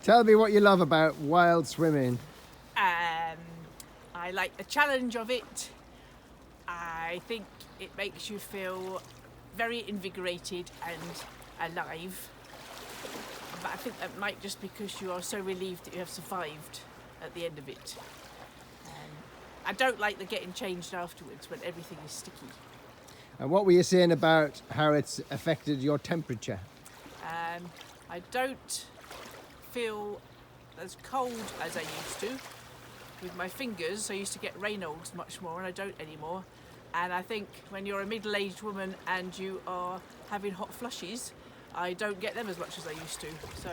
Tell me what you love about wild swimming. I like the challenge of it. I think it makes you feel very invigorated and alive. But I think that might just because you are so relieved that you have survived at the end of it. I don't like the getting changed afterwards when everything is sticky. And what were you saying about how it's affected your temperature? I don't feel as cold as I used to. With my fingers, I used to get Reynolds much more, and I don't anymore. And I think when you're a middle-aged woman and you are having hot flushes, I don't get them as much as I used to. So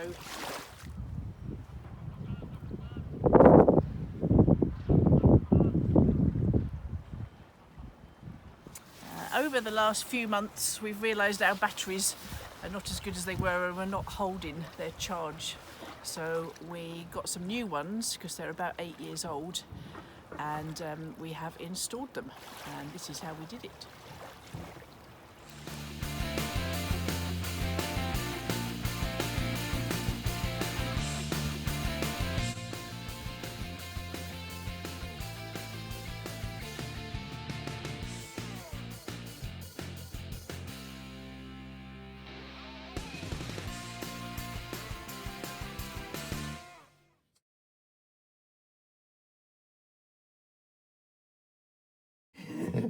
over the last few months, we've realised our batteries are not as good as they were and we're not holding their charge. So we got some new ones because they're about 8 years old, and we have installed them, and this is how we did it.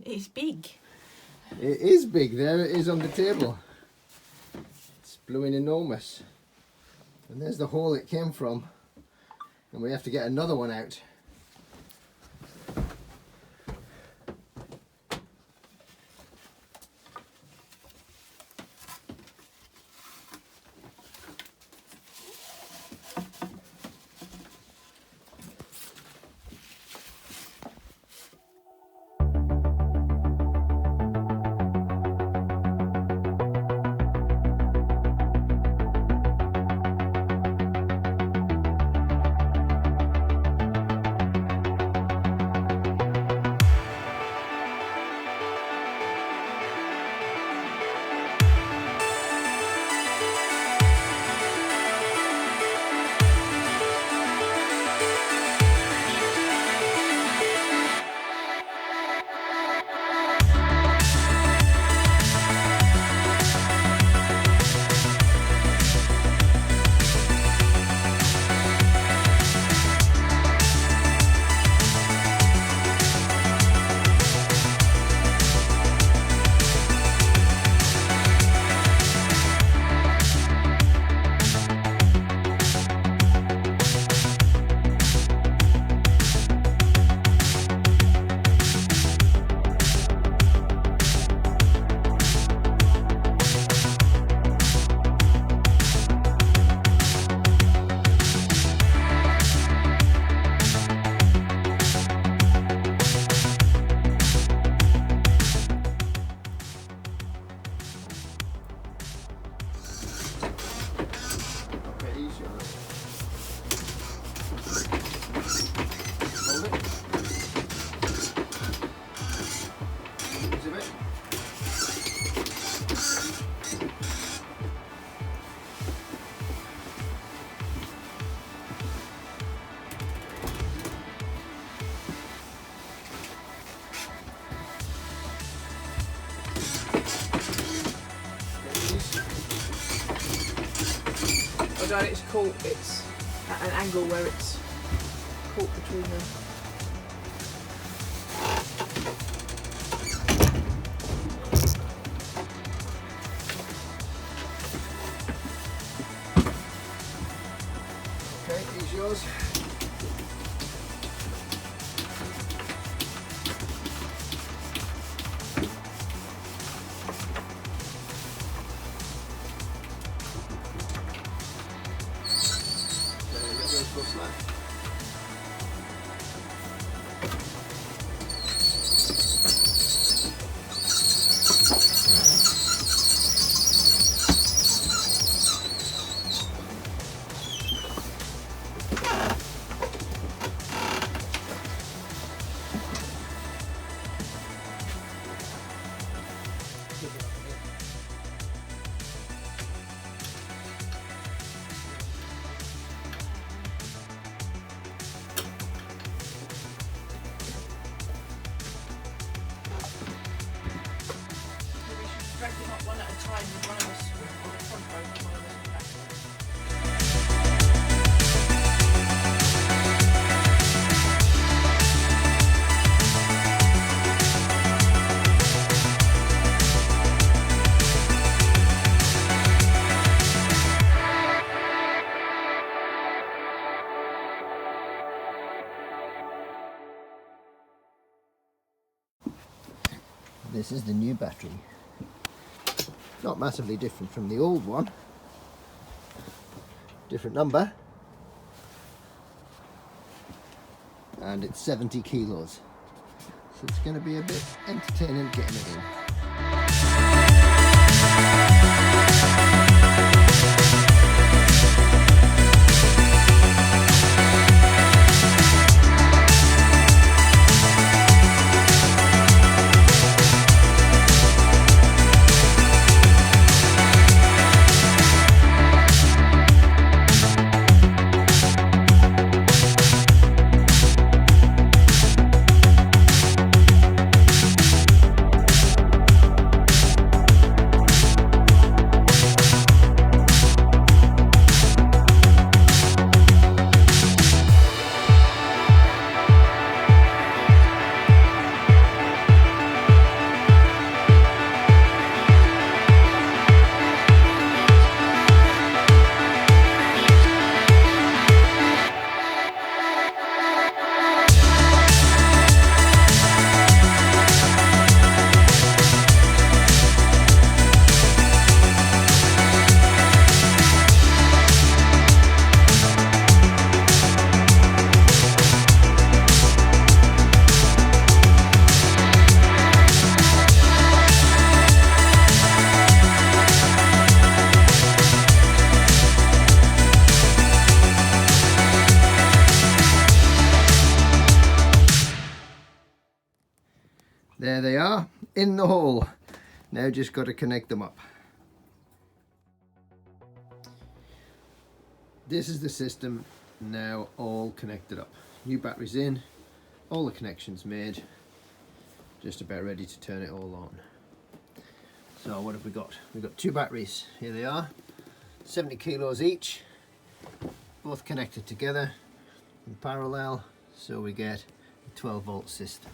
It's big. It is big. There it is on the table. It's blooming enormous. And there's the hole it came from. And we have to get another one out. It's caught, it's at an angle where it's caught between them. Okay, here's yours. fine with one of us on the front row and one of us on the back row. This is the new battery. Not massively different from the old one. Different number. And it's 70 kilos. So it's going to be a bit entertaining getting it in. There they are, in the hole. Now just got to connect them up. This is the system now all connected up. New batteries in, all the connections made, just about ready to turn it all on. So what have we got? We've got two batteries, here they are, 70 kilos each, both connected together in parallel, so we get a 12 volt system.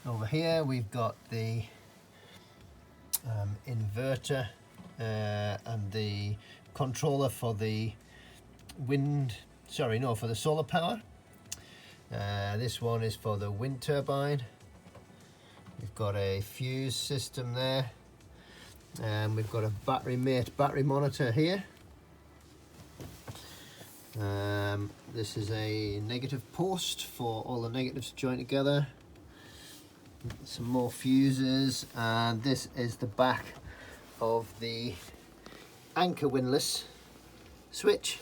Over here we've got the inverter and the controller for the for the solar power. This one is for the wind turbine. We've got a fuse system there, and we've got a battery monitor here. This is a negative post for all the negatives to join together. Some more fuses, and this is the back of the anchor windlass switch.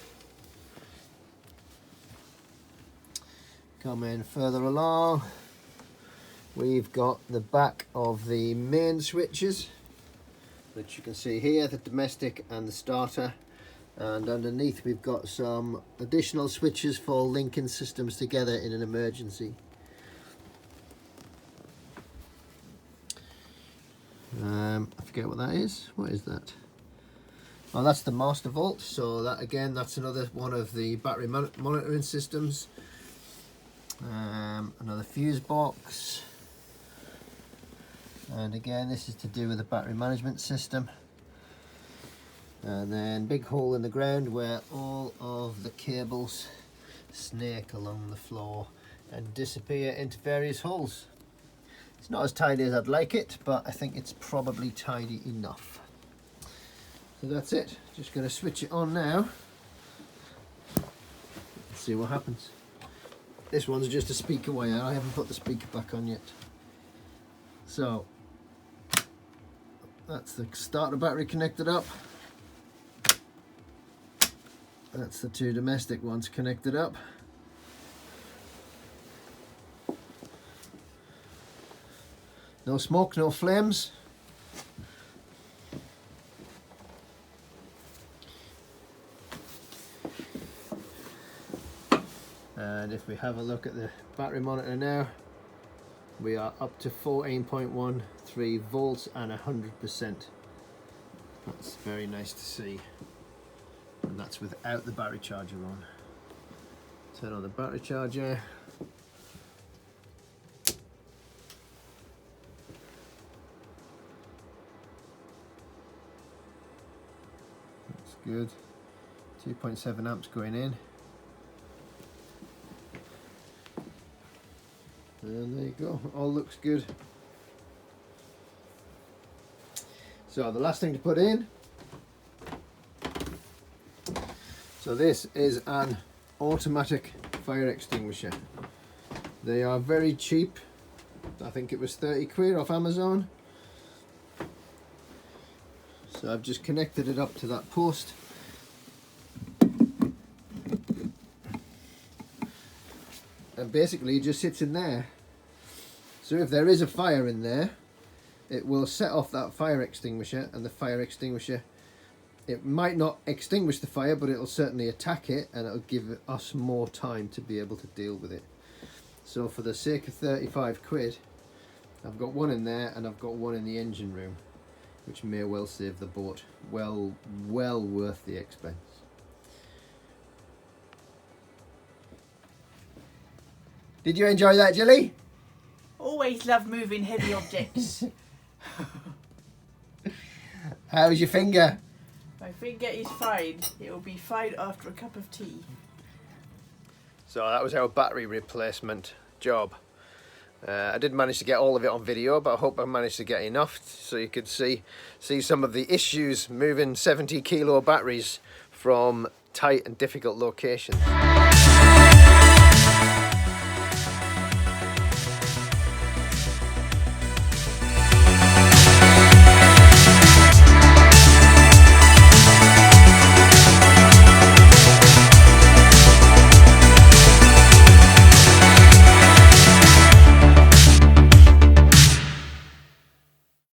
Coming further along, we've got the back of the main switches, which you can see here, the domestic and the starter, and underneath we've got some additional switches for linking systems together in an emergency. I forget what that is. What is that? Oh, that's the master volt. So that again, that's another one of the battery monitoring systems. Another fuse box, and again this is to do with the battery management system. And then big hole in the ground where all of the cables snake along the floor and disappear into various holes. It's not as tidy as I'd like it, but I think it's probably tidy enough. So that's it. Just going to switch it on now. Let's see what happens. This one's just a speaker wire. I haven't put the speaker back on yet. So that's the starter battery connected up. That's the two domestic ones connected up. No smoke, no flames. And if we have a look at the battery monitor now, we are up to 14.13 volts and 100%. That's very nice to see. And that's without the battery charger on. Turn on the battery charger. That's good. 2.7 amps going in. And there you go, all looks good. So the last thing to put in, so this is an automatic fire extinguisher. They are very cheap. I think it was 30 quid off Amazon. So I've just connected it up to that post. And basically it just sits in there. So if there is a fire in there, it will set off that fire extinguisher, and the fire extinguisher, it might not extinguish the fire, but it'll certainly attack it, and it'll give us more time to be able to deal with it. So for the sake of 35 quid, I've got one in there and I've got one in the engine room, which may well save the boat. Well worth the expense. Did you enjoy that, Jilly? Always love moving heavy objects. How's your finger? My finger is fine. It will be fine after a cup of tea. So that was our battery replacement job. I didn't manage to get all of it on video, but I hope I managed to get enough so you could see some of the issues moving 70 kilo batteries from tight and difficult locations.